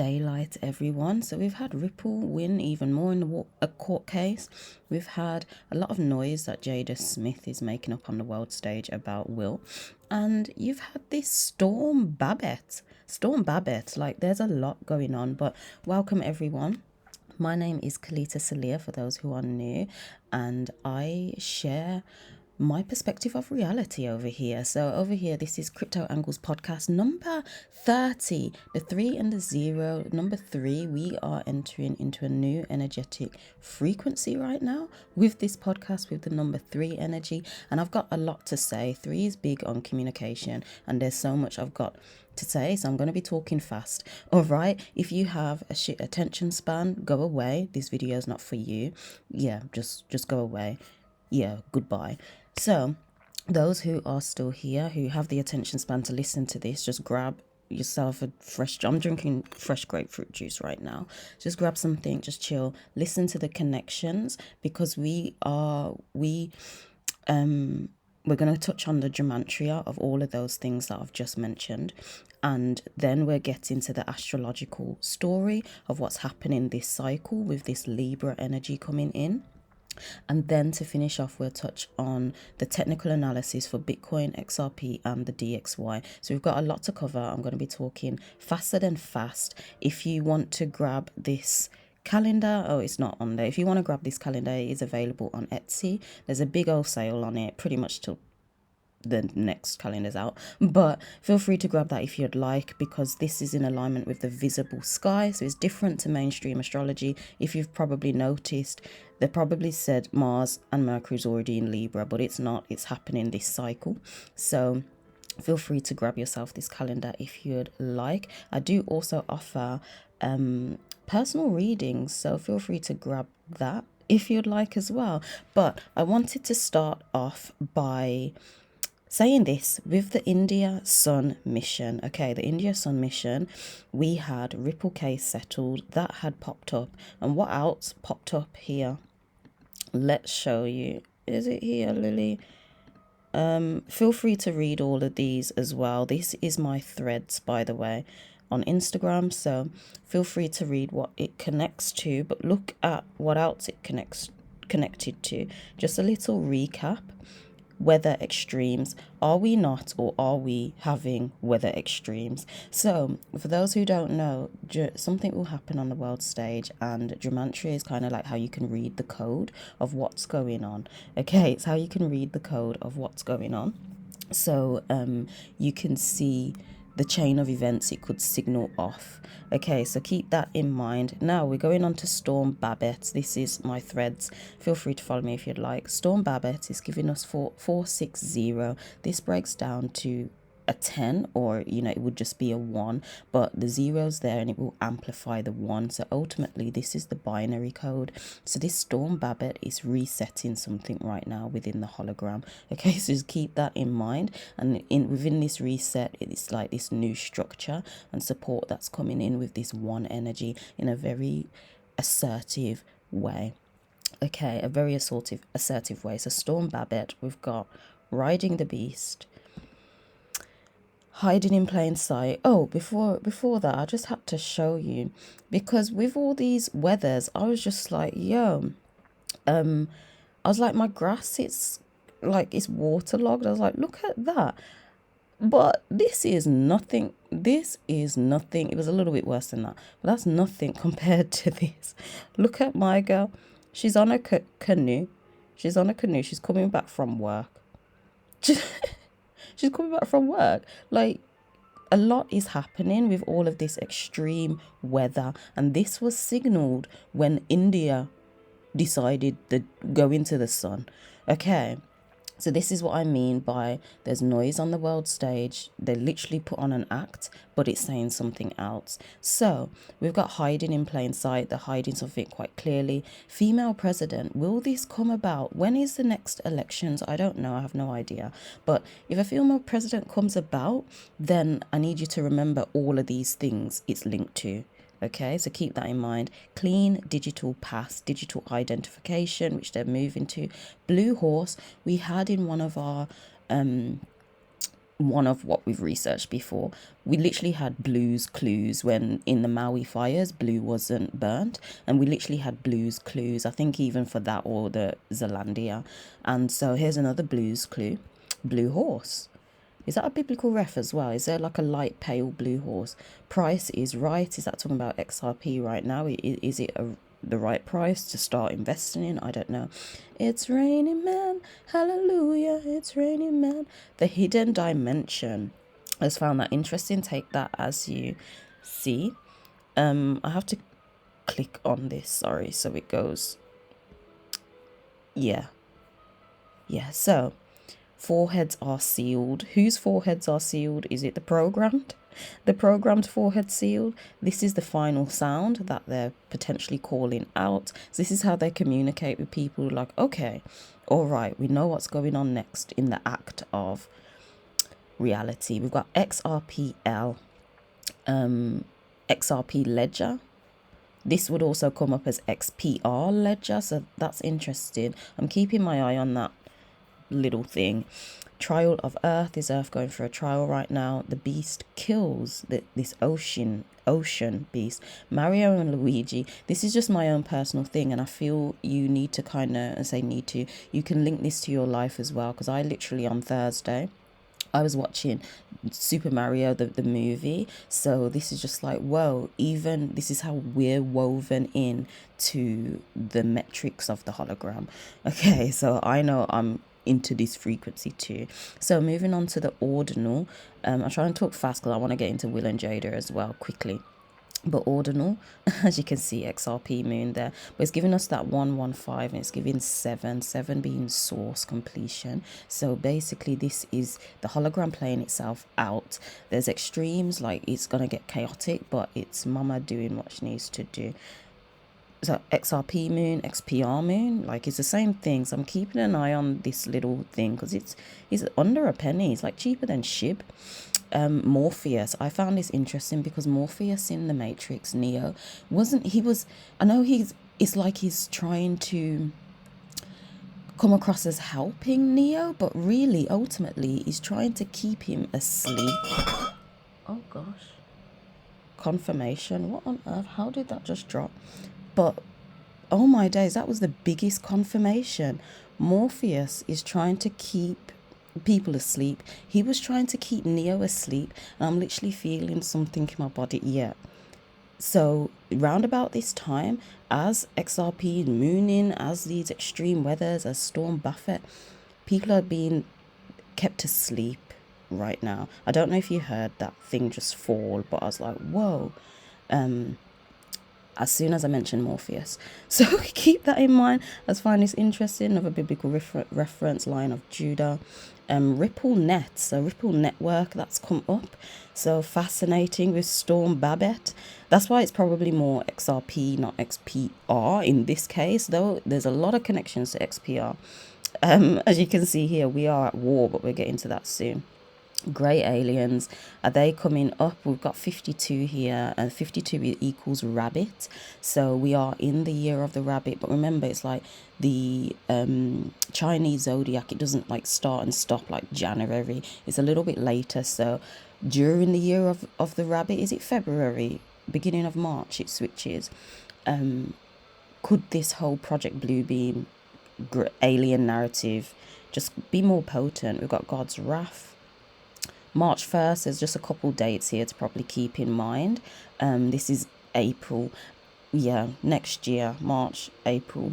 daylight, everyone. So we've had Ripple win even more in a court case. We've had a lot of noise that Jada Smith is making up on the world stage about Will. And you've had this Storm Babet. Like, there's a lot going on. But welcome, everyone. My name is Kelita Sahliah, for those who are new, and I share my perspective of reality over here. So over here, this is Crypto Angles podcast number 30, the 3 and the 0. Number 3, we are entering into a new energetic frequency right now with this podcast, with the number 3 energy. And I've got a lot to say. 3 is big on communication, and there's so much I've got to say, so I'm going to be talking fast. All right, if you have a shit attention span, go away. This video is not for you. Yeah, just go away. Yeah, goodbye. So those who are still here, who have the attention span to listen to this, just grab yourself a fresh, I'm drinking fresh grapefruit juice right now. Just grab something, just chill, listen to the connections, because we're going to touch on the gematria of all of those things that I've just mentioned. And then we're getting to the astrological story of what's happening this cycle with this Libra energy coming in. And then to finish off, we'll touch on the technical analysis for Bitcoin, XRP, and the DXY. So we've got a lot to cover. I'm going to be talking faster than fast. If you want to grab this calendar, it's not on there. If you want to grab this calendar, it is available on Etsy. There's a big old sale on it, pretty much till the next calendar's out, but feel free to grab that if you'd like, because this is in alignment with the visible sky, so it's different to mainstream astrology. If you've probably noticed, they probably said Mars and Mercury's already in Libra, but it's not. It's happening this cycle. So feel free to grab yourself this calendar if you'd like. I do also offer personal readings, so feel free to grab that if you'd like as well. But I wanted to start off by saying this with the India Sun mission. Okay, the India Sun mission, we had Ripple case settled. That had popped up. And what else popped up here? Let's show you. Is it here, Lily? Feel free to read all of these as well. This is my threads, by the way, on Instagram. So feel free to read what it connects to. But look at what else it connected to. Just a little recap. Weather extremes. Are we not, or are we having weather extremes? So for those who don't know, something will happen on the world stage, and gematria is kind of like how you can read the code of what's going on. Okay, it's how you can read the code of what's going on. So you can see the chain of events it could signal off. Okay, so keep that in mind. Now we're going on to Storm Babet. This is my threads. Feel free to follow me if you'd like. Storm Babet is giving us 460. This breaks down to a 10, or it would just be a 1, but the zero's there and it will amplify the 1. So ultimately this is the binary code. So this Storm Babet is resetting something right now within the hologram. Okay, so just keep that in mind, and within this reset, it's like this new structure and support that's coming in with this 1 energy in a very assertive way. Okay, a very assertive way. So Storm Babet, we've got riding the beast, hiding in plain sight. Oh, before that, I just had to show you, because with all these weathers, I was just like, yo, I was like, my grass, it's waterlogged. I was like, look at that. But this is nothing. It was a little bit worse than that, but that's nothing compared to this. Look at my girl. She's on a canoe. She's coming back from work. She's coming back from work. Like, a lot is happening with all of this extreme weather. And this was signaled when India decided to go into the sun. Okay. So this is what I mean by there's noise on the world stage. They literally put on an act, but it's saying something else. So we've got hiding in plain sight. They're hiding something quite clearly. Female president. Will this come about? When is the next elections? I don't know. I have no idea. But if a female president comes about, then I need you to remember all of these things it's linked to. Okay, so keep that in mind. Clean digital pass, digital identification, which they're moving to. Blue horse, we had in one of our one of what we've researched before. We literally had blues clues when in the Maui fires, blue wasn't burnt, and we literally had blues clues, I think even for that or the Zealandia. And so here's another blues clue, blue horse. Is that a biblical ref as well? Is there like a light pale blue horse? Price is right. Is that talking about XRP right now? Is it the right price to start investing in? I don't know. It's raining man, hallelujah, it's raining man. The hidden dimension. I just found that interesting. Take that as you see. I have to click on this, sorry, so it goes. Yeah. So foreheads are sealed. Whose foreheads are sealed? Is it the programmed? The programmed forehead sealed. This is the final sound that they're potentially calling out. So this is how they communicate with people, like, okay, all right, we know what's going on next in the act of reality. We've got XRPL, XRP ledger. This would also come up as XPR ledger, so that's interesting. I'm keeping my eye on that little thing. Trial of Earth. Is Earth going for a trial right now? The beast kills this ocean beast. Mario and Luigi. This is just my own personal thing, and I feel you need to kind of say need to. You can link this to your life as well, because I literally on Thursday I was watching Super Mario, the movie. So this is just like, whoa, even this is how we're woven in to the metrics of the hologram. Okay, so I know I'm into this frequency too. So moving on to the ordinal. I'm trying to talk fast because I want to get into Will and Jada as well quickly. But ordinal, as you can see, XRP moon there, but it's giving us that 115, and it's giving 7 being source completion. So basically this is the hologram playing itself out. There's extremes, like it's gonna get chaotic, but it's mama doing what she needs to do. So XRP moon, XPR moon, like it's the same thing. So I'm keeping an eye on this little thing because it's under a penny. It's like cheaper than SHIB. Morpheus. I found this interesting because Morpheus in the Matrix, Neo, I know it's like he's trying to come across as helping Neo, but really ultimately he's trying to keep him asleep. Oh gosh. Confirmation. What on earth? How did that just drop? But oh my days, that was the biggest confirmation. Morpheus is trying to keep people asleep. He was trying to keep Neo asleep, and I'm literally feeling something in my body. Yeah. So round about this time, as XRP mooning, as these extreme weathers, as Storm Buffett, people are being kept asleep right now. I don't know if you heard that thing just fall, but I was like, whoa. As soon as I mentioned Morpheus. So keep that in mind. I find this interesting. Another biblical reference, line of Judah. Ripple Net, so Ripple Network, that's come up. So fascinating with Storm Babet. That's why it's probably more XRP, not XPR in this case, though there's a lot of connections to XPR. As you can see here, we are at war, but we'll get into that soon. Grey aliens, are they coming up? We've got 52 here, and 52 equals rabbit, so we are in the year of the rabbit. But remember, it's like the Chinese zodiac, it doesn't like start and stop like January, it's a little bit later. So during the year of the rabbit, is it February, beginning of March, it switches. Could this whole Project Bluebeam alien narrative just be more potent? We've got God's wrath. March 1st, there's just a couple dates here to probably keep in mind. This is April. Yeah, next year, March, April.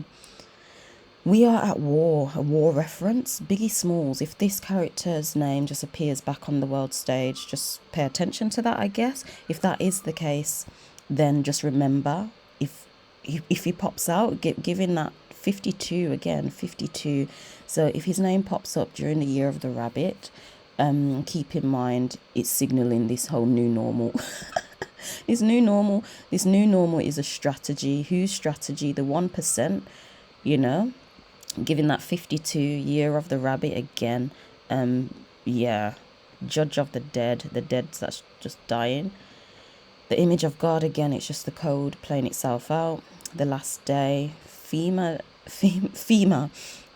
We are at war, a war reference. Biggie Smalls, if this character's name just appears back on the world stage, just pay attention to that, I guess. If that is the case, then just remember, if he pops out, given that 52 again, 52. So if his name pops up during the year of the rabbit, keep in mind it's signaling this whole new normal. This new normal is a strategy. Whose strategy? The 1%, giving that 52 year of the rabbit again. Yeah, judge of the dead that's just dying. The image of God again, it's just the code playing itself out. The last day, FEMA FEMA,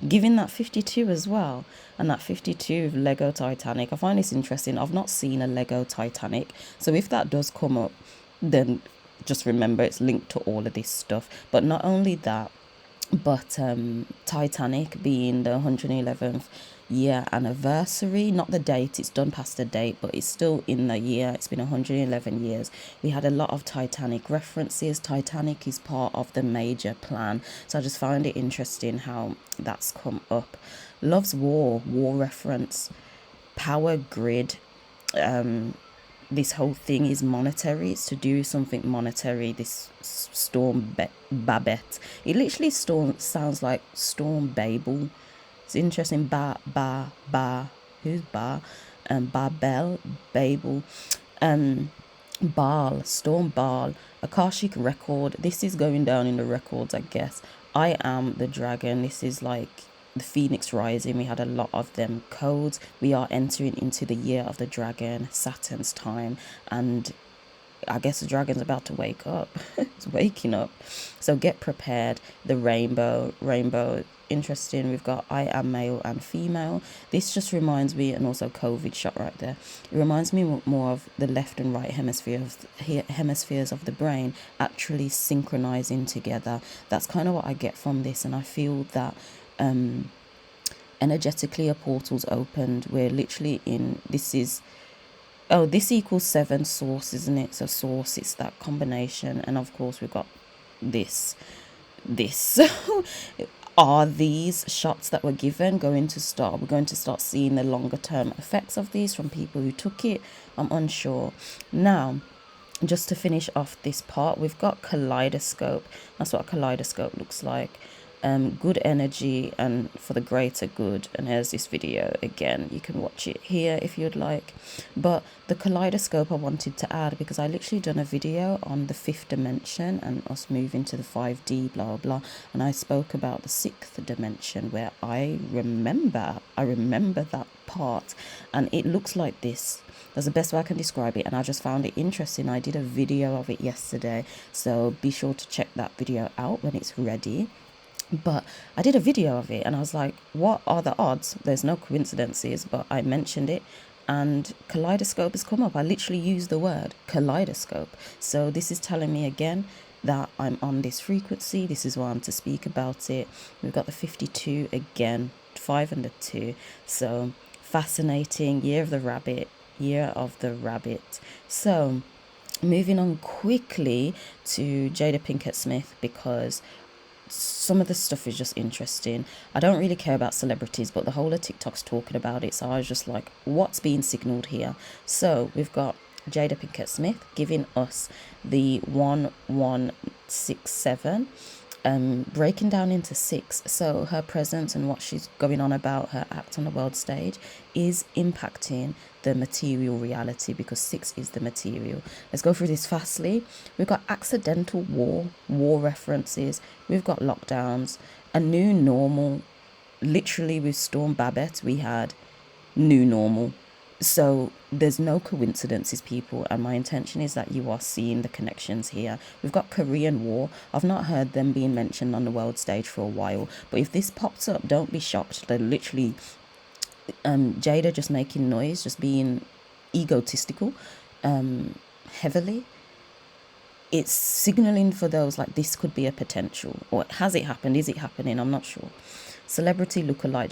giving that 52 as well. And that 52 of Lego Titanic. I find this interesting. I've not seen a Lego Titanic. So if that does come up, then just remember it's linked to all of this stuff. But not only that, but Titanic being the 111th year anniversary, not the date, it's done past the date, but it's still in the year. It's been 111 years. We had a lot of Titanic references. Titanic is part of the major plan, so I just find it interesting how that's come up. Love's War reference, power grid. This whole thing is monetary. It's to do something monetary. This storm Babet. It literally sounds like Storm Babel. It's interesting. Who's Ba? Babel, Babel. Baal, Storm Baal, Akashic record. This is going down in the records, I guess. I am the dragon. This is like the Phoenix Rising. We had a lot of them codes. We are entering into the year of the dragon, Saturn's time, and I guess the dragon's about to wake up. It's waking up. So get prepared. The rainbow, interesting. We've got I am male and female. This just reminds me, and also COVID shot right there. It reminds me more of the left and right hemispheres of the brain actually synchronizing together. That's kind of what I get from this, and I feel that energetically a portal's opened. We're literally in, this equals 7 source, isn't it? So source, it's that combination, and of course we've got this. So are these shots that were given we're going to start seeing the longer term effects of these from people who took it? I'm unsure. Now, just to finish off this part, we've got kaleidoscope. That's what a kaleidoscope looks like. Good energy and for the greater good. And here's this video again. You can watch it here if you'd like. But the kaleidoscope I wanted to add because I literally done a video on the 5th dimension and us moving to the 5D, blah blah. And I spoke about the 6th dimension where I remember that part, and it looks like this. That's the best way I can describe it, and I just found it interesting. I did a video of it yesterday, so be sure to check that video out when it's ready. But I did a video of it and I was like, what are the odds? There's no coincidences, but I mentioned it and kaleidoscope has come up. I literally used the word kaleidoscope. So this is telling me again that I'm on this frequency. This is why I'm to speak about it. We've got the 52 again, 5 and the 2. So fascinating. Year of the rabbit. So moving on quickly to Jada Pinkett Smith, because some of the stuff is just interesting. I don't really care about celebrities, but the whole of TikTok's talking about it, so I was just like, what's being signaled here? So we've got Jada Pinkett Smith giving us the 1167, breaking down into 6. So her presence and what she's going on about, her act on the world stage, is impacting the material reality, because 6 is the material. Let's go through this fastly. We've got accidental war references. We've got lockdowns, a new normal. Literally with Storm Babet, we had new normal. So there's no coincidences, people, and my intention is that you are seeing the connections here. We've got Korean War. I've not heard them being mentioned on the world stage for a while, but if this pops up, don't be shocked. They're literally Jada just making noise, just being egotistical, heavily. It's signaling for those like this could be a potential, or has it happened? Is it happening? I'm not sure. Celebrity lookalike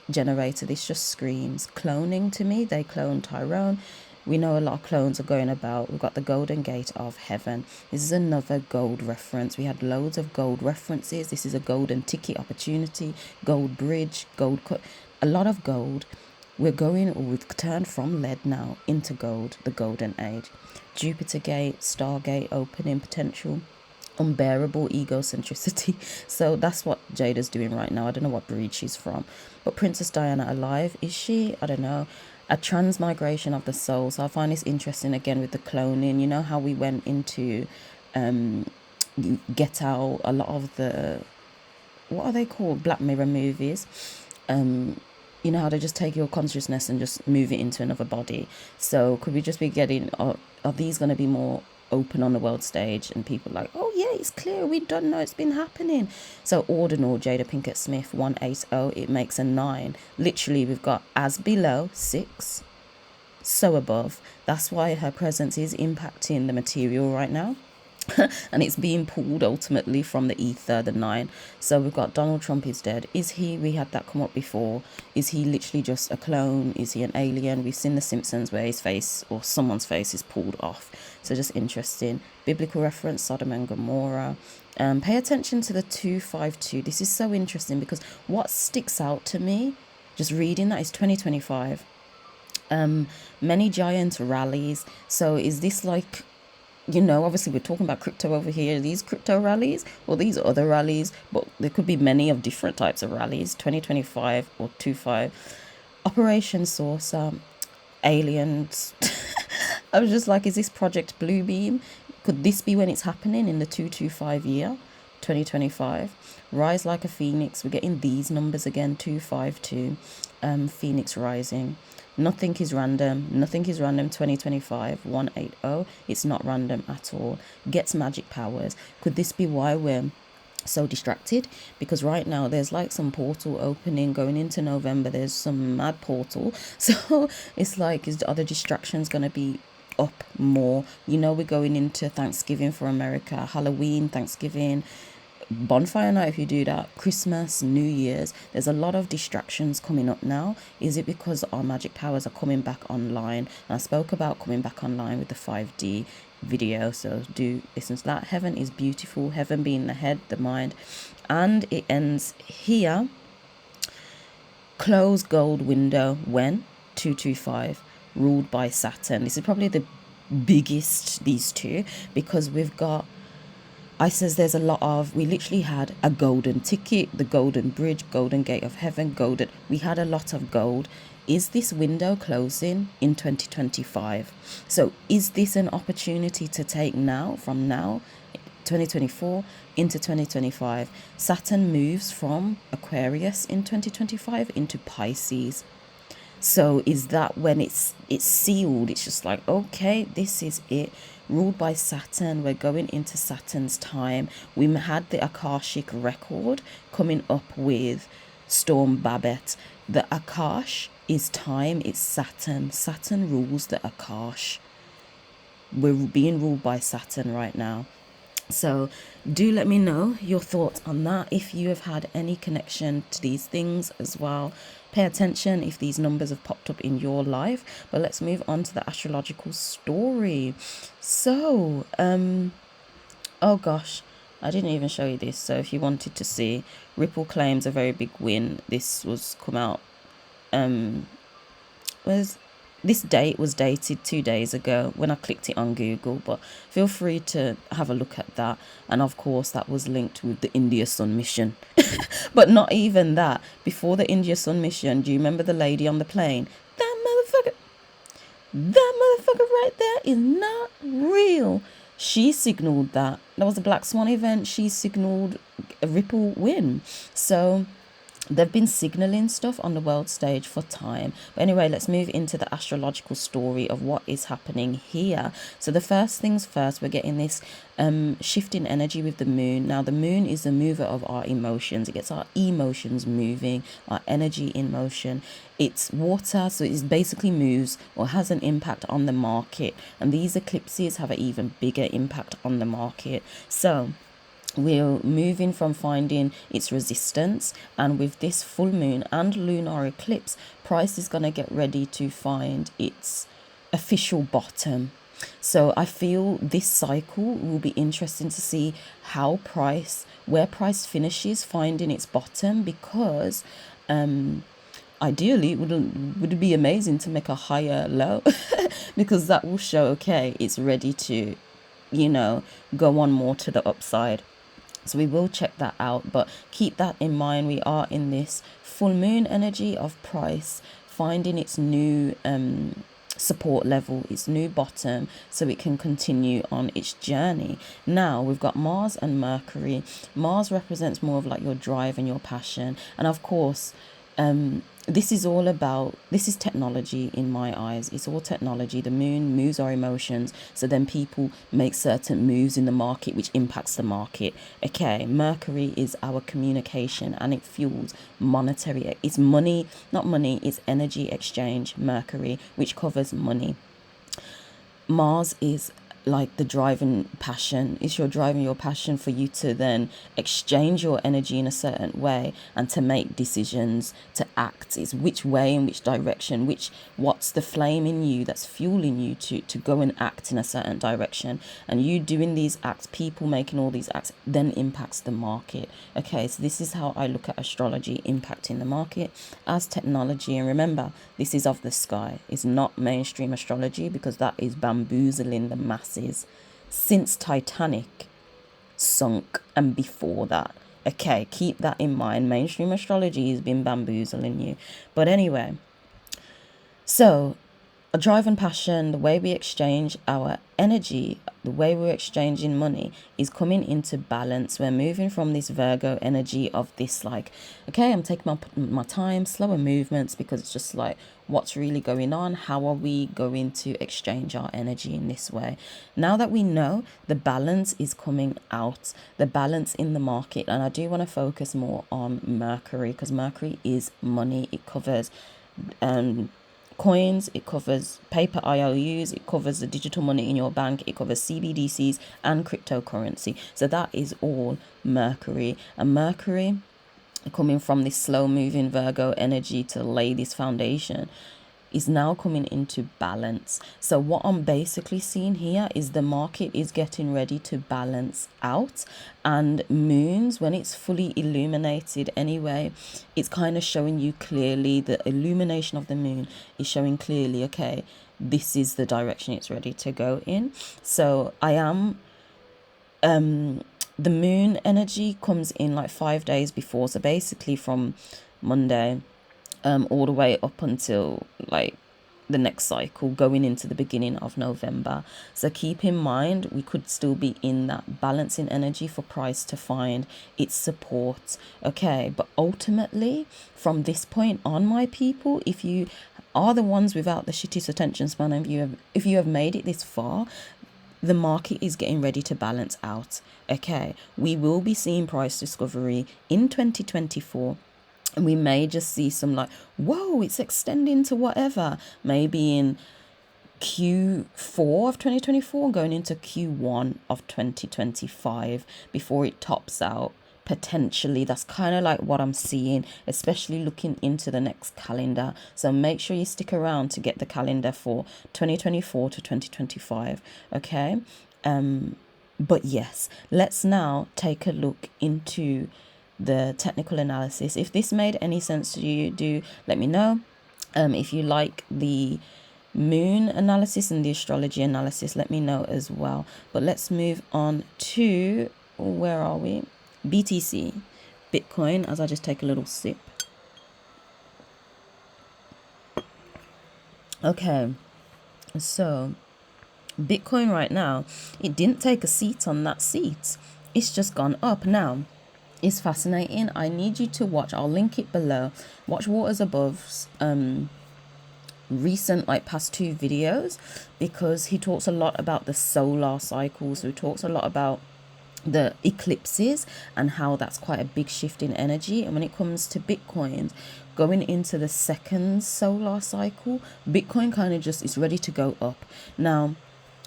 generator. This just screams cloning to me. They clone Tyrone. We know a lot of clones are going about. We've got the Golden Gate of Heaven. This is another gold reference. We had loads of gold references. This is a golden ticket opportunity, gold bridge, gold cut. A lot of gold. We've turned from lead now into gold, the golden age. Jupiter Gate, Stargate opening potential, unbearable egocentricity. So that's what Jada's doing right now. I don't know what breed she's from, but Princess Diana alive, is she? I don't know. A transmigration of the soul. So I find this interesting again with the cloning. You know how we went into Get Out, a lot of the, what are they called, Black Mirror movies. You know how they just take your consciousness and just move it into another body. So could we just be getting, are these going to be more open on the world stage, and people are like, oh yeah, it's clear, we don't know, it's been happening. So ordinal Jada Pinkett Smith 180, it makes a 9. Literally, we've got as below 6, so above. That's why her presence is impacting the material right now. And it's being pulled ultimately from the ether, the 9. So we've got Donald Trump is dead. Is he? We had that come up before. Is he literally just a clone? Is he an alien? We've seen The Simpsons where his face or someone's face is pulled off. So just interesting. Biblical reference, Sodom and Gomorrah. Pay attention to the 252. This is so interesting because what sticks out to me, just reading that, is 2025. Many giant rallies. So is this like, you know, obviously we're talking about crypto over here, these crypto rallies or these other rallies, but there could be many of different types of rallies. 2025 or 25. Operation Saucer, aliens. I was just like, is this Project Bluebeam? Could this be when it's happening in the 225 year, 2025? Rise like a phoenix. We're getting these numbers again, 252. Phoenix rising. Nothing is random. Nothing is random. 2025 180. It's not random at all. Gets magic powers. Could this be why we're so distracted? Because right now there's like some portal opening going into November. There's some mad portal. So it's like, are the distractions going to be up more? You know, we're going into Thanksgiving for America, Halloween, Thanksgiving, bonfire night if you do that, Christmas, New Year's. There's a lot of distractions coming up now. Is it because our magic powers are coming back online? And I spoke about coming back online with the 5D video, so do listen to that. Heaven is beautiful, heaven being the head, the mind. And it ends here. Close gold window when 225, ruled by Saturn. This is probably the biggest, these two, because we've got, I says there's a lot of, we literally had a golden ticket, the golden bridge, golden gate of heaven, golden, we had a lot of gold. Is this window closing in 2025? So is this an opportunity to take now, from now, 2024 into 2025? Saturn moves from Aquarius in 2025 into Pisces. So is that when it's sealed? It's just like, okay, this is it. Ruled by Saturn, we're going into Saturn's time. We had the Akashic record coming up with Storm Babet. The Akash is time, it's Saturn. Saturn rules the Akash. We're being ruled by Saturn right now. So do let me know your thoughts on that, if you have had any connection to these things as well. Pay attention if these numbers have popped up in your life. But let's move on to the astrological story. So oh gosh, I didn't even show you this. So if you wanted to see, Ripple claims a very big win. This was come out this date was dated 2 days ago when I clicked it on Google, but feel free to have a look at that. And of course that was linked with the India Sun mission. But not even that. Before the India Sun mission, do you remember the lady on the plane? That motherfucker right there is not real. She signaled that. That was a Black Swan event. She signaled a Ripple win. So they've been signaling stuff on the world stage for time. But anyway, let's move into the astrological story of what is happening here. So the first things first, we're getting this shift in energy with the moon. Now the moon is the mover of our emotions. It gets our emotions moving, our energy in motion. It's water, so it basically moves or has an impact on the market. And these eclipses have an even bigger impact on the market. So we're moving from finding its resistance, and with this full moon and lunar eclipse, price is going to get ready to find its official bottom. So I feel this cycle will be interesting to see how where price finishes finding its bottom, because ideally would it be amazing to make a higher low because that will show, okay, it's ready to, you know, go on more to the upside. So we will check that out, but keep that in mind. We are in this full moon energy of price finding its new support level, its new bottom, so it can continue on its journey. Now we've got Mars and Mercury. Mars represents more of like your drive and your passion, and of course this is all about, this is technology in my eyes. It's all technology. The moon moves our emotions, so then people make certain moves in the market which impacts the market. Okay, Mercury is our communication and it fuels monetary, it's money, not money, it's energy exchange. Mercury, which covers money. Mars is like the driving passion. It's your driving your passion for you to then exchange your energy in a certain way and to make decisions, to act. It's which way and which direction, what's the flame in you that's fueling you to go and act in a certain direction. And you doing these acts, people making all these acts, then impacts the market. Okay, so this is how I look at astrology impacting the market as technology. And remember, this is of the sky. It's not mainstream astrology, because that is bamboozling the masses since Titanic sunk and before that. Okay, keep that in mind. Mainstream astrology has been bamboozling you. But anyway, so a drive and passion, the way we exchange our energy, the way we're exchanging money is coming into balance. We're moving from this Virgo energy of this like, okay, I'm taking my time, slower movements, because it's just like, what's really going on? How are we going to exchange our energy in this way? Now that we know, the balance is coming out, the balance in the market. And I do want to focus more on Mercury, because Mercury is money. It covers coins, it covers paper IOUs, it covers the digital money in your bank, it covers CBDCs and cryptocurrency. So that is all Mercury. And Mercury, coming from this slow moving Virgo energy to lay this foundation, is now coming into balance. So what I'm basically seeing here is the market is getting ready to balance out, and moons, when it's fully illuminated anyway, it's kind of showing you clearly, the illumination of the moon is showing clearly, okay, this is the direction it's ready to go in. So I am the moon energy comes in like 5 days before, so basically from Monday all the way up until like the next cycle, going into the beginning of November. So keep in mind, we could still be in that balancing energy for price to find its support. Okay, but ultimately from this point on, my people, if you are the ones without the shittest attention span, and if you have made it this far, the market is getting ready to balance out. Okay, we will be seeing price discovery in 2024. And we may just see some like, whoa, it's extending to whatever, maybe in Q4 of 2024 going into Q1 of 2025 before it tops out. Potentially, that's kind of like what I'm seeing, especially looking into the next calendar. So make sure you stick around to get the calendar for 2024 to 2025. Okay. But yes, let's now take a look into the technical analysis. If this made any sense to you, do let me know. If you like the moon analysis and the astrology analysis, let me know as well. But let's move on to, where are we? BTC, Bitcoin, as I just take a little sip. Okay, so Bitcoin right now, it didn't take a seat on that seat. It's just gone up now. It's fascinating. I need you to watch, I'll link it below, watch Waters Above's recent like past 2 videos, because he talks a lot about the solar cycles. So he talks a lot about the eclipses and how that's quite a big shift in energy. And when it comes to Bitcoin going into the second solar cycle, Bitcoin kind of just is ready to go up now.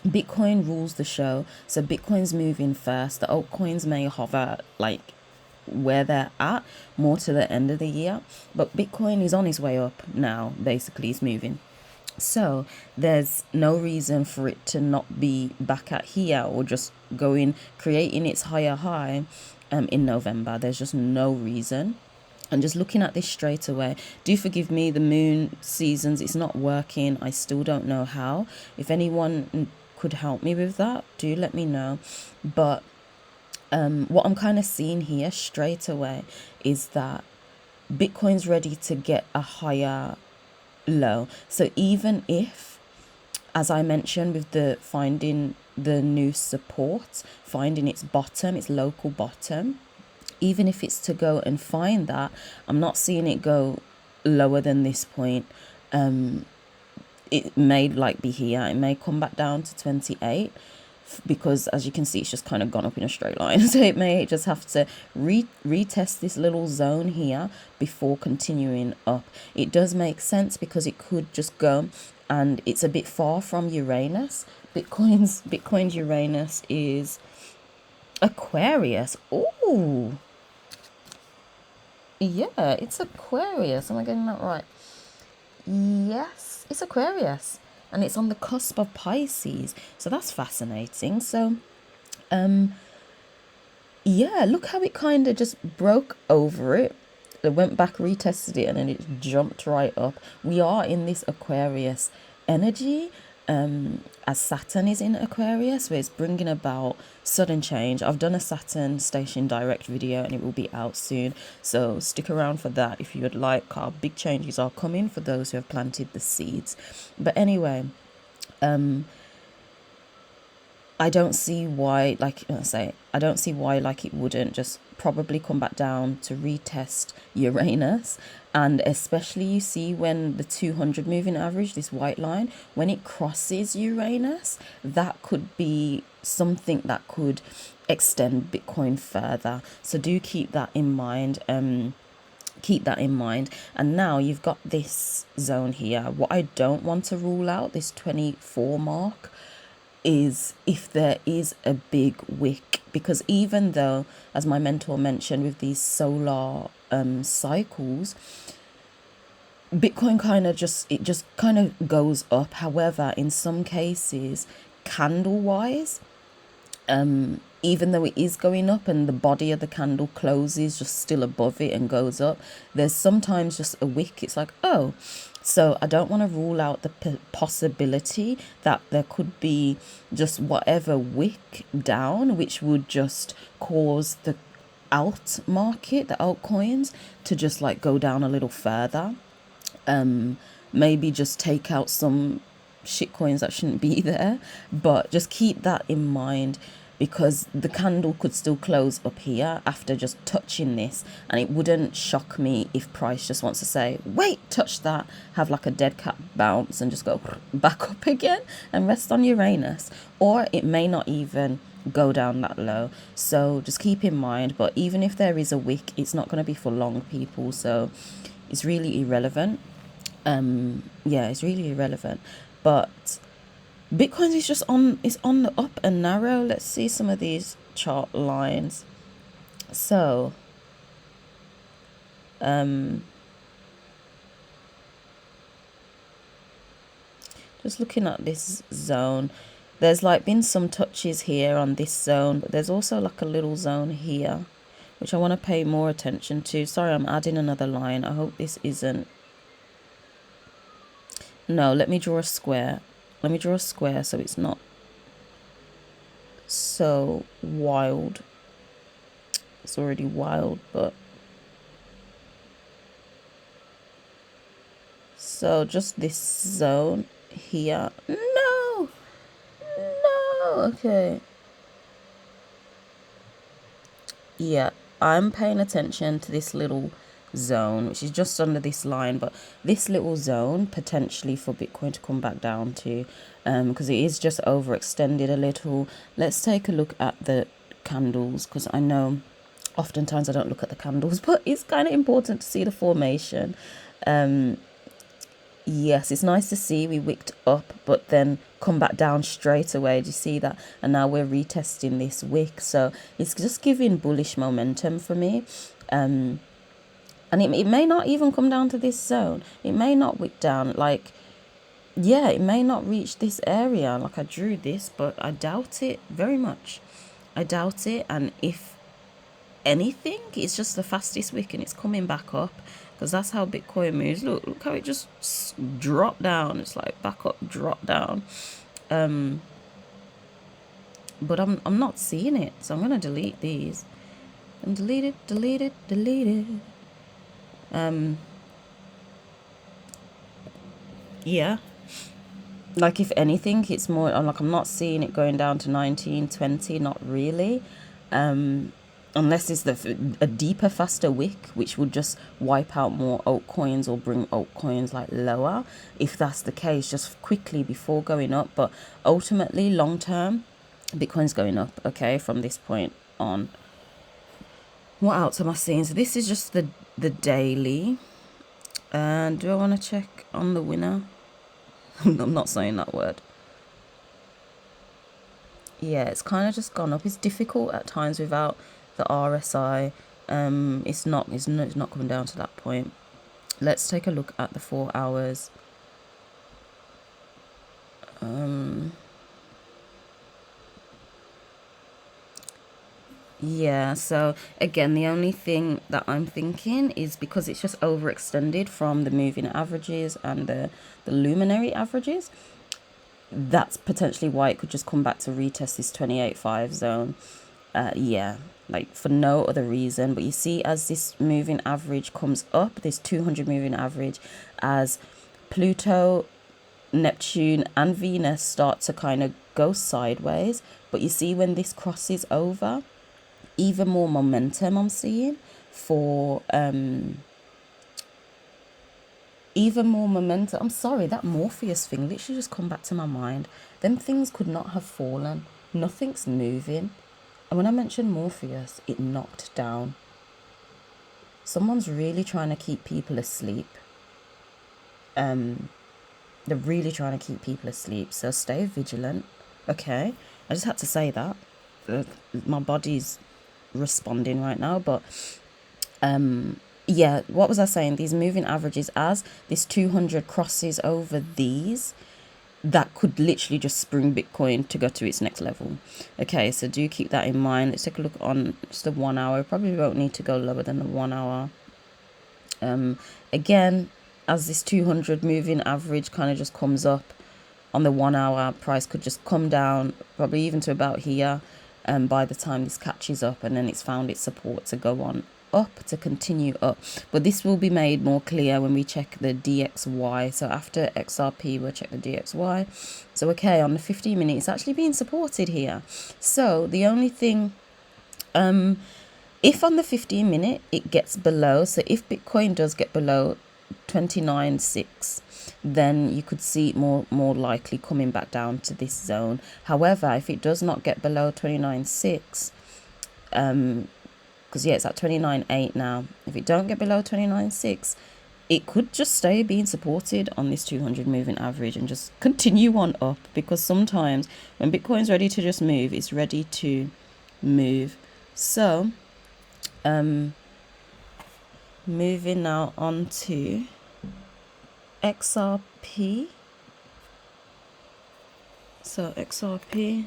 Bitcoin rules the show, so Bitcoin's moving first. The altcoins may hover like where they're at more to the end of the year, but Bitcoin is on its way up now. Basically, it's moving, so there's no reason for it to not be back at here or just going creating its higher high in November. There's just no reason. And just looking at this straight away, do forgive me, the moon seasons, it's not working. I still don't know how. If anyone could help me with that, do let me know. But what I'm kind of seeing here straight away is that Bitcoin's ready to get a higher low. So even if, as I mentioned, with the finding the new support, finding its bottom, its local bottom, even if it's to go and find that, I'm not seeing it go lower than this point. It may like be here, it may come back down to 28, because as you can see, it's just kind of gone up in a straight line. So it may just have to retest this little zone here before continuing up. It does make sense because it could just go, and it's a bit far from Uranus. Bitcoin's Uranus is Aquarius. Oh, yeah, it's Aquarius. Am I getting that right? Yes, it's Aquarius, and it's on the cusp of Pisces. So that's fascinating. So, yeah, look how it kind of just broke over it. It went back, retested it, and then it jumped right up. We are in this Aquarius energy, as Saturn is in Aquarius, where it's bringing about sudden change. I've done a Saturn station direct video, and it will be out soon, so stick around for that if you would like. Our big changes are coming for those who have planted the seeds. But anyway, I don't see why, like I say, I don't see why like it wouldn't just probably come back down to retest Uranus. And especially you see when the 200 moving average, this white line, when it crosses Uranus, that could be something that could extend Bitcoin further. So do keep that in mind. Keep that in mind. And now you've got this zone here. What I don't want to rule out, this 24 mark, is if there is a big wick, because even though, as my mentor mentioned, with these solar cycles, Bitcoin kind of just kind of goes up. However, in some cases, candle wise, even though it is going up and the body of the candle closes just still above it and goes up, there's sometimes just a wick. It's like, oh, so I don't want to rule out the possibility that there could be just whatever wick down, which would just cause the alt market, the altcoins, to just like go down a little further. Maybe just take out some shit coins that shouldn't be there, but just keep that in mind, because the candle could still close up here after just touching this, and it wouldn't shock me if price just wants to say, wait, touch that, have like a dead cat bounce and just go back up again and rest on Uranus. Or it may not even go down that low, so just keep in mind. But even if there is a wick, it's not going to be for long, people, so it's really irrelevant. Yeah, it's really irrelevant. But Bitcoin is just on the up and narrow. Let's see some of these chart lines. So just looking at this zone, there's like been some touches here on this zone, but there's also like a little zone here which I want to pay more attention to. Sorry, I'm adding another line. I hope this isn't... No, let me draw a square. Let me draw a square so it's not so wild. It's already wild, but... So just this zone here. No! No! Okay. Yeah, I'm paying attention to this little zone, which is just under this line, but this little zone potentially for Bitcoin to come back down to, because it is just overextended a little. Let's take a look at the candles, because I know oftentimes I don't look at the candles, but it's kind of important to see the formation. Yes, it's nice to see we wicked up but then come back down straight away. Do you see that? And now we're retesting this wick, so it's just giving bullish momentum for me. And it may not even come down to this zone. It may not wick down, like, yeah, it may not reach this area. Like, I drew this, but I doubt it very much. I doubt it. And if anything, it's just the fastest wick and it's coming back up, because that's how Bitcoin moves. Look how it just dropped down. It's like back up, drop down. But I'm not seeing it, so I'm gonna delete these and delete it. Yeah, like if anything, it's more like I'm not seeing it going down to 19, 20, not really. unless it's a deeper, faster wick, which would just wipe out more altcoins or bring altcoins like lower. If that's the case, just quickly before going up. But ultimately, long term, Bitcoin's going up, okay, from this point on. What else am I seeing? So this is just the daily. And do I want to check on the winner? I'm not saying that word. Yeah, it's kind of just gone up. It's difficult at times without the RSI. It's not coming down to that point. Let's take a look at the 4 hours. Yeah, so again, the only thing that I'm thinking is because it's just overextended from the moving averages and the luminary averages, that's potentially why it could just come back to retest this 28.5 zone. Yeah, like for no other reason. But you see, as this moving average comes up, this 200 moving average, as Pluto, Neptune and Venus start to kind of go sideways, but you see when this crosses over, even more momentum I'm seeing for even more momentum. I'm sorry, that Morpheus thing literally just come back to my mind. Them things could not have fallen. Nothing's moving. And when I mentioned Morpheus, it knocked down. Someone's really trying to keep people asleep. They're really trying to keep people asleep. So stay vigilant. Okay, I just had to say that. My body's responding right now, but yeah, what was I saying? These moving averages, as this 200 crosses over these, that could literally just spring Bitcoin to go to its next level. Okay, so do keep that in mind. Let's take a look on just the 1 hour. Probably won't need to go lower than the 1 hour. Again, as this 200 moving average kind of just comes up on the 1 hour, price could just come down probably even to about here by the time this catches up, and then it's found its support to go on up, to continue up. But this will be made more clear when we check the DXY. So after XRP, we'll check the DXY. So okay, on the 15 minute, it's actually being supported here. So the only thing, if on the 15 minute it gets below, so if Bitcoin does get below 29.6, then you could see it more likely coming back down to this zone. However, if it does not get below 29.6, because yeah, it's at 29.8 now. If it don't get below 29.6, it could just stay being supported on this 200 moving average and just continue on up, because sometimes when Bitcoin's ready to just move, it's ready to move. So moving now on to XRP. So XRP,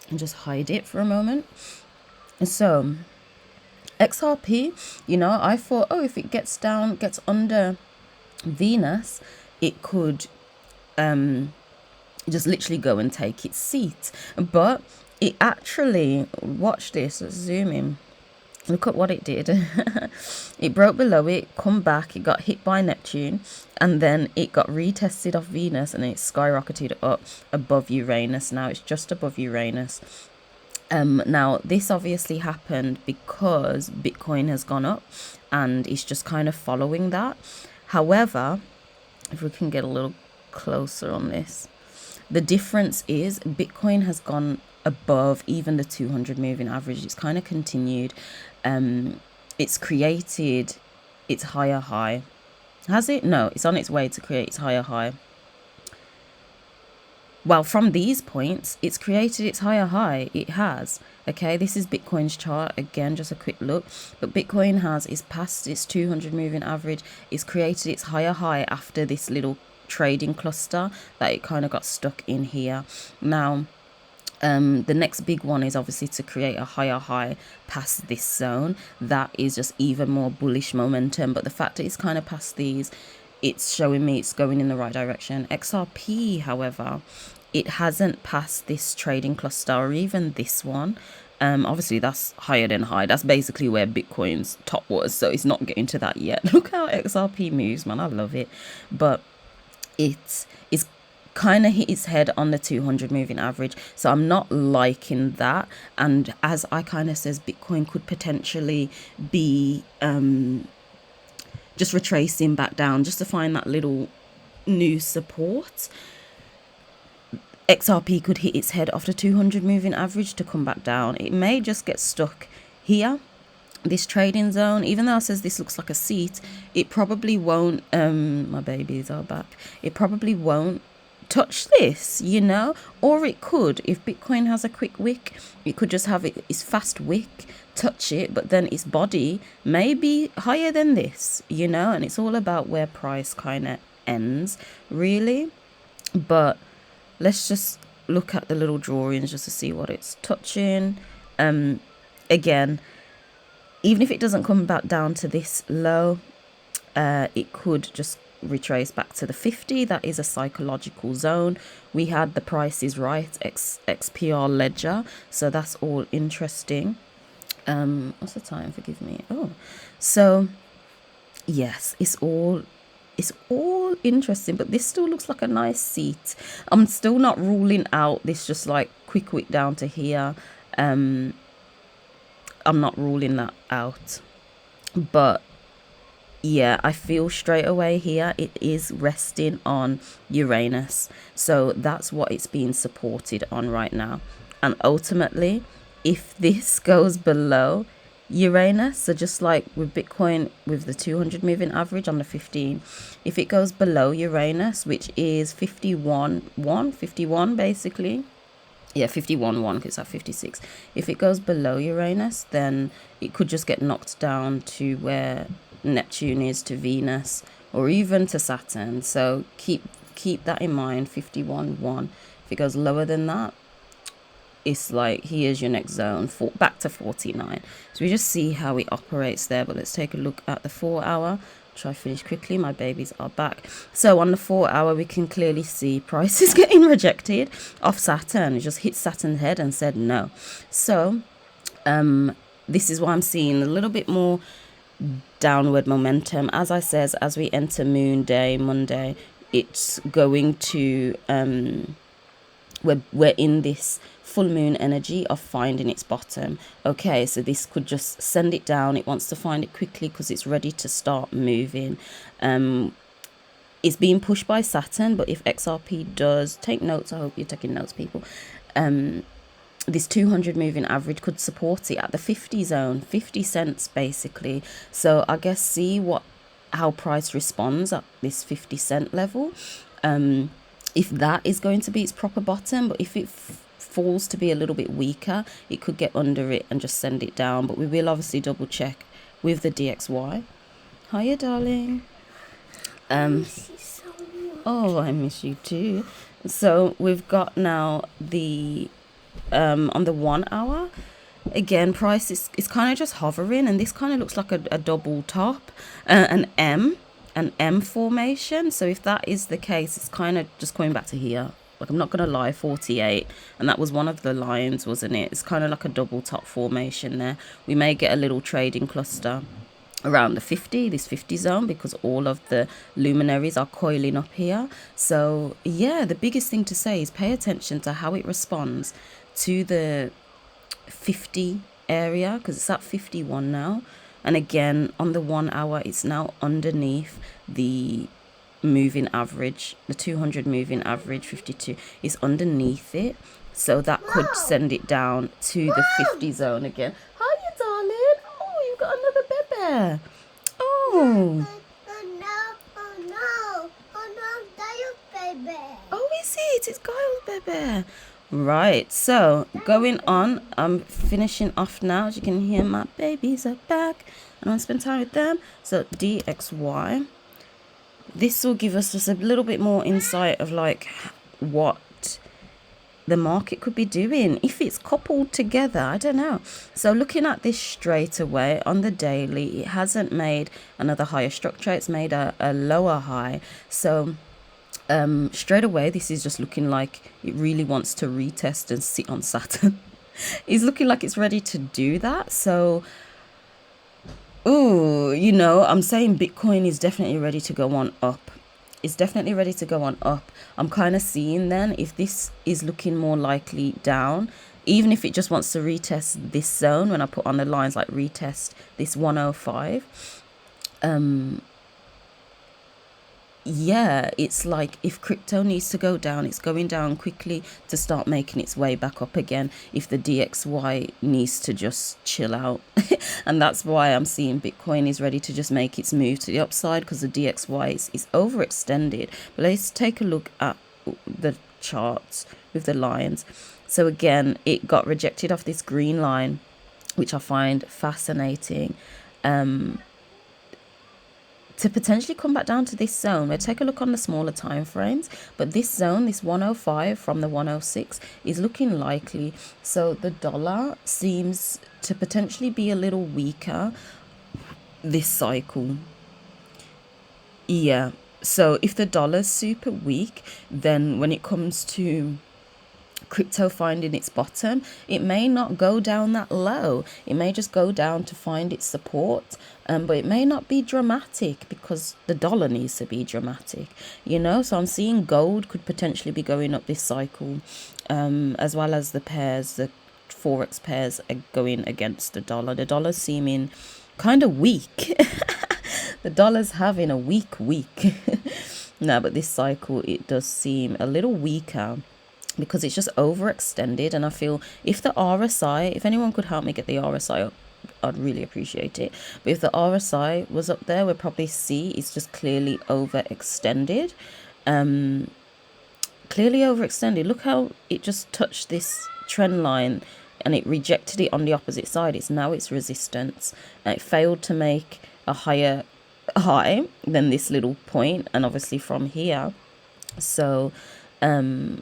and just hide it for a moment. So XRP, you know, I thought, oh, if it gets under Venus, it could just literally go and take its seat. But it actually, watch this, let's zoom in. Look at what it did. It broke below it, come back, it got hit by Neptune, and then it got retested off Venus, and it skyrocketed up above Uranus. Now it's just above Uranus. Now this obviously happened because Bitcoin has gone up, and it's just kind of following that. However, if we can get a little closer on this, the difference is Bitcoin has gone above even the 200 moving average. It's kind of continued. It's created its higher high. Has it? No, it's on its way to create its higher high. Well, from these points, it's created its higher high. It has. Okay, this is Bitcoin's chart. Again, just a quick look. But Bitcoin is past its 200 moving average. It's created its higher high after this little trading cluster that it kind of got stuck in here. Now, the next big one is obviously to create a higher high past this zone. That is just even more bullish momentum. But the fact that it's kind of past these, it's showing me it's going in the right direction. XRP, however, it hasn't passed this trading cluster or even this one. Obviously that's higher than high. That's basically where Bitcoin's top was, so it's not getting to that yet. Look how XRP moves, man. I love it. But it's kind of hit its head on the 200 moving average, so I'm not liking that. And as I kind of says, Bitcoin could potentially be just retracing back down just to find that little new support. XRP could hit its head off the 200 moving average to come back down. It may just get stuck here, this trading zone. Even though it says this looks like a seat, it probably won't, my babies are back, it probably won't touch this, you know. Or it could, if Bitcoin has a quick wick, it could just have its fast wick, touch it, but then its body may be higher than this, you know. And it's all about where price kind of ends, really. But let's just look at the little drawings just to see what it's touching. Again, even if it doesn't come back down to this low, it could just retrace back to the 50. That is a psychological zone. We had the prices right, XPR ledger, so that's all interesting. What's the time? Forgive me. Oh, so yes, it's all interesting, but this still looks like a nice seat. I'm still not ruling out this just like quick wick down to here. I'm not ruling that out, but yeah, I feel straight away here it is resting on Uranus, so that's what it's being supported on right now. And ultimately, if this goes below Uranus, so just like with Bitcoin with the 200 moving average on the 15, if it goes below Uranus, which is 51 basically, yeah, 51.1 because it's at 56, if it goes below Uranus, then it could just get knocked down to where Neptune is, to Venus, or even to Saturn. So keep that in mind. 51.1, if it goes lower than that, it's like here's your next zone, back to 49. So we just see how it operates there. But let's take a look at the 4 hour. Try finish quickly, my babies are back. So on the 4 hour, we can clearly see prices getting rejected off Saturn. It just hit Saturn's head and said no. So this is why I'm seeing a little bit more downward momentum. As I says, as we enter Moon Day, Monday, it's going to we're in this full moon energy of finding its bottom. Okay, so this could just send it down. It wants to find it quickly because it's ready to start moving. It's being pushed by Saturn, but if XRP does, take notes, I hope you're taking notes, people, this 200 moving average could support it at the 50 zone, 50 cents basically. So I guess see how price responds at this 50 cent level, if that is going to be its proper bottom. But if it falls to be a little bit weaker, it could get under it and just send it down. But we will obviously double check with the DXY. Hiya, darling. Oh, I miss you too. So we've got now the on the 1 hour, again, price is kind of just hovering, and this kind of looks like a double top, an M formation. So if that is the case, it's kind of just coming back to here. Like, I'm not gonna lie, 48, and that was one of the lines, wasn't it? It's kind of like a double top formation there. We may get a little trading cluster around the 50, this 50 zone, because all of the luminaries are coiling up here. So yeah, the biggest thing to say is pay attention to how it responds to the 50 area, because it's at 51 now. And again, on the 1 hour, it's now underneath the moving average, the 200 moving average. 52 is underneath it, so that could send it down to the 50 zone again. Hi, darling. Oh, you've got another baby. Oh, oh, is it? It's Giles' baby. Right, so going on, I'm finishing off now. As you can hear, my babies are back and I want to spend time with them. So DXY, this will give us just a little bit more insight of like what the market could be doing if it's coupled together. I don't know. So looking at this straight away on the daily, it hasn't made another higher structure. It's made a lower high. So straight away, this is just looking like it really wants to retest and sit on Saturn. It's looking like it's ready to do that. So, ooh, you know, I'm saying Bitcoin is definitely ready to go on up. it's definitely ready to go on up. I'm kind of seeing then if this is looking more likely down, even if it just wants to retest this zone, when I put on the lines like retest this 105, yeah, it's like if crypto needs to go down, it's going down quickly to start making its way back up again. If the DXY needs to just chill out. And that's why I'm seeing Bitcoin is ready to just make its move to the upside, because the DXY is overextended. But let's take a look at the charts with the lines. So again, it got rejected off this green line, which I find fascinating. To potentially come back down to this zone. We'll take a look on the smaller time frames, but this zone, this 105 from the 106, is looking likely. So the dollar seems to potentially be a little weaker this cycle. Yeah, so if the dollar's super weak, then when it comes to crypto finding its bottom, it may not go down that low. It may just go down to find its support, but it may not be dramatic, because the dollar needs to be dramatic, you know. So I'm seeing gold could potentially be going up this cycle, as well as the pairs, the forex pairs are going against the dollar. The dollar's seeming kind of weak. The dollar's having a weak week. No, but this cycle it does seem a little weaker, because it's just overextended. And I feel if the RSI, if anyone could help me get the RSI up, I'd really appreciate it. But if the RSI was up there, we'd probably see it's just clearly overextended. Clearly overextended. Look how it just touched this trend line and it rejected it on the opposite side. It's now its resistance. And it failed to make a higher high than this little point, and obviously from here. So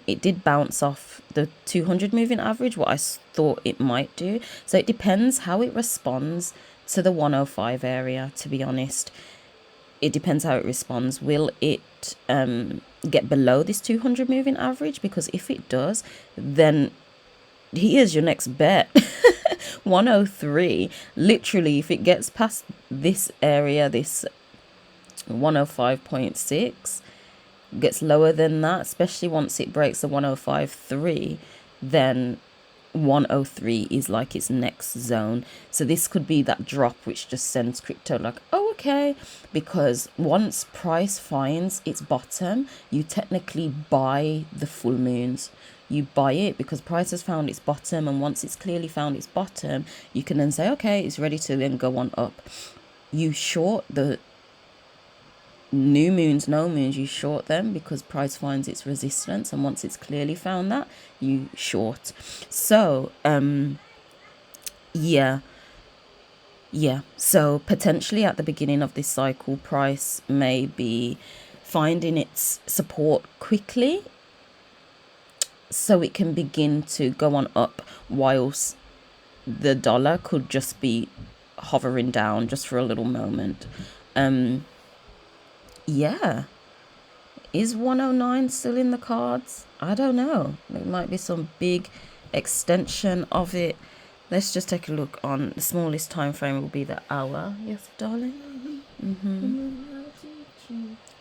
it did bounce off the 200 moving average, what I thought it might do. So it depends how it responds to the 105 area, to be honest. It depends how it responds. Will it get below this 200 moving average? Because if it does, then here's your next bet. 103, literally, if it gets past this area, this 105.6, gets lower than that, especially once it breaks the 105.3, then 103 is like its next zone. So this could be that drop which just sends crypto like, oh, okay, because once price finds its bottom, you technically buy the full moons. You buy it because price has found its bottom, and once it's clearly found its bottom, you can then say, okay, it's ready to then go on up. You short the new moons, no moons, you short them because price finds its resistance, and once it's clearly found that, you short. So yeah, so potentially at the beginning of this cycle, price may be finding its support quickly so it can begin to go on up, whilst the dollar could just be hovering down just for a little moment. Yeah, is 109 still in the cards? I don't know. There might be some big extension of it. Let's just take a look on the smallest time frame will be the hour. Yes, darling.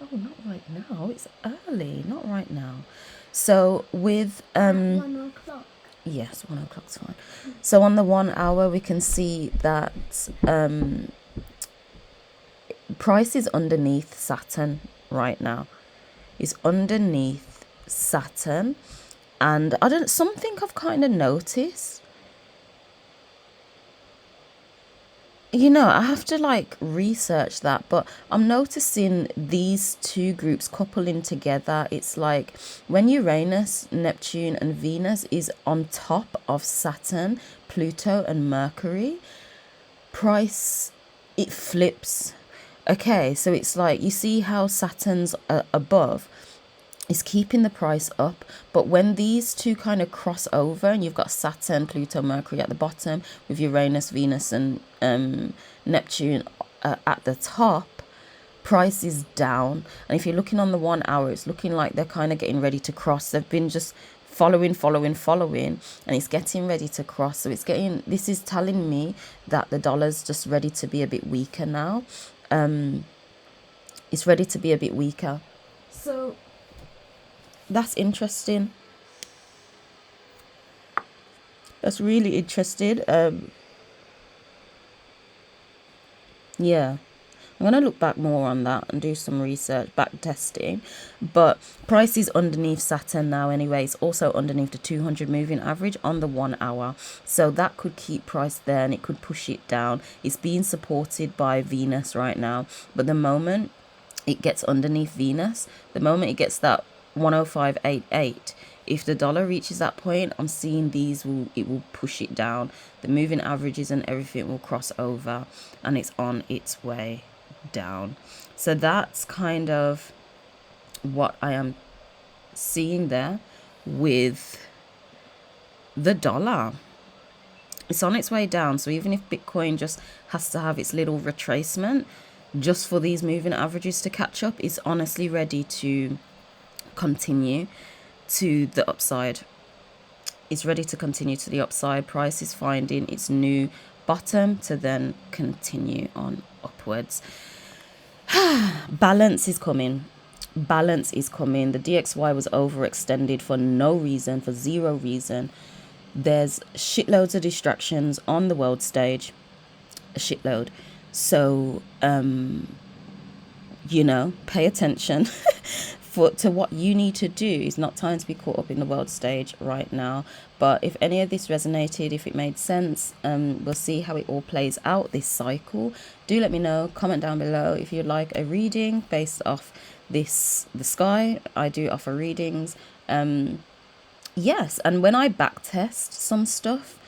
Oh, not right now. It's early. Not right now. So with 1 o'clock. yes, 1 o'clock's fine. So on the 1 hour, we can see that price is underneath Saturn right now. It's underneath Saturn, and something I've kind of noticed. You know, I have to like research that, but I'm noticing these two groups coupling together. It's like when Uranus, Neptune, and Venus is on top of Saturn, Pluto, and Mercury, price, it flips. Okay, so it's like, you see how Saturn's above is keeping the price up, but when these two kind of cross over and you've got Saturn, Pluto, Mercury at the bottom with Uranus, Venus, and Neptune at the top, price is down. And if you're looking on the 1 hour, it's looking like they're kind of getting ready to cross. They've been just following, and it's getting ready to cross. So this is telling me that the dollar's just ready to be a bit weaker now. It's ready to be a bit weaker. So that's interesting. That's really interesting. Yeah. I'm going to look back more on that and do some research, back testing. But price is underneath Saturn now anyway. It's also underneath the 200 moving average on the 1 hour. So that could keep price there and it could push it down. It's being supported by Venus right now. But the moment it gets underneath Venus, the moment it gets that 105.88, if the dollar reaches that point, I'm seeing it will push it down. The moving averages and everything will cross over and it's on its way down. So that's kind of what I am seeing there with the dollar. It's on its way down. So even if Bitcoin just has to have its little retracement just for these moving averages to catch up, it's honestly ready to continue to the upside. It's ready to continue to the upside. Price is finding its new bottom to then continue on upwards. Balance is coming. Balance is coming. The DXY was overextended for no reason, for zero reason. There's shitloads of distractions on the world stage. A shitload. So, pay attention to what you need to do. It's not time to be caught up in the world stage right now. But if any of this resonated, if it made sense, we'll see how it all plays out this cycle. Do let me know. Comment down below if you'd like a reading based off the sky. I do offer readings. Yes, and when I backtest some stuff,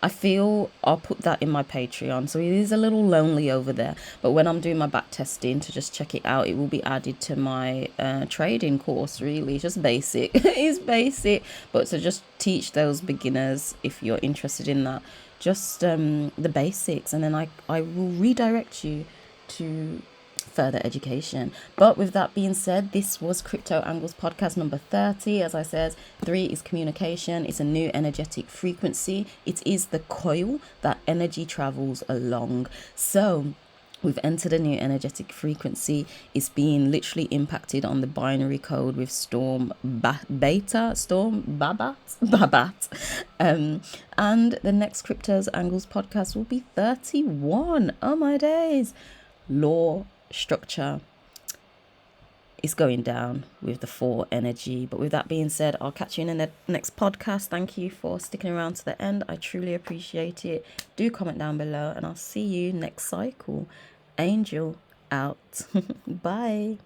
I feel I'll put that in my Patreon. So it is a little lonely over there. But when I'm doing my back testing to just check it out, it will be added to my trading course, really. Just basic. It's basic. But to just teach those beginners, if you're interested in that, just the basics. And then I will redirect you to further education. But with that being said, this was Crypto Angles podcast number 30. As I said, 3 is communication. It's a new energetic frequency. It is the coil that energy travels along. So we've entered a new energetic frequency. It's being literally impacted on the binary code with Babet. And the next Crypto's Angles podcast will be 31. Oh my days. Law structure is going down with the 4 energy. But with that being said, I'll catch you in the next podcast. Thank you for sticking around to the end. I truly appreciate it. Do comment down below and I'll see you next cycle. Angel out. Bye.